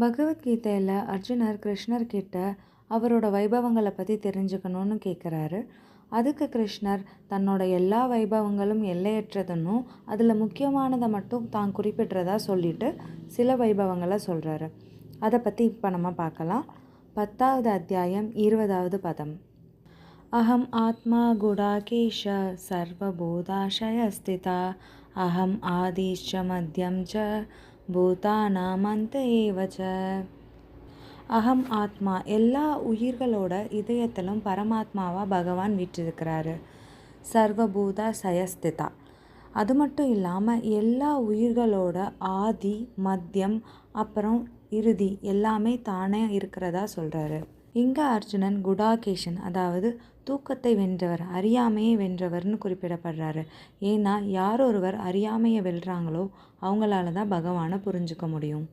பகவத்கீதையில் அர்ஜுனர் கிருஷ்ணர் கிட்ட அவரோட வைபவங்களை பற்றி தெரிஞ்சுக்கணும்னு கேட்குறாரு. அதுக்கு கிருஷ்ணர் தன்னோட எல்லா வைபவங்களும் எல்லையற்றதுன்னு அதில் முக்கியமானதை மட்டும் தான் குறிப்பிட்றதா சொல்லிட்டு சில வைபவங்களை சொல்கிறாரு. அதை பற்றி இப்போ நம்ம பார்க்கலாம். 10வது அத்தியாயம் 20வது பதம். அகம் ஆத்மா குடாகேஷ சர்வபூதாஷயஸ்திதா அகம் ஆதிச்ச மத்யம் ச பூதானாமந்த ஏவச்ச. அகம் ஆத்மா, எல்லா உயிர்களோட இதயத்திலும் பரமாத்மாவாக பகவான் வீற்றிருக்கிறாரு. சர்வபூதா சயஸ்திதா, அது மட்டும் இல்லாமல் எல்லா உயிர்களோட ஆதி மத்தியம் அப்புறம் இறுதி எல்லாமே தானே இருக்கிறதா சொல்கிறாரு. இங்கே அர்ஜுனன் குடாகேஷன், அதாவது தூக்கத்தை வென்றவர், அறியாமையை வென்றவர்னு குறிப்பிடப்படுறாரு. ஏன்னா யார் ஒருவர் அறியாமையை வெல்றாங்களோ அவங்களால தான் பகவானை புரிஞ்சுக்க முடியும்.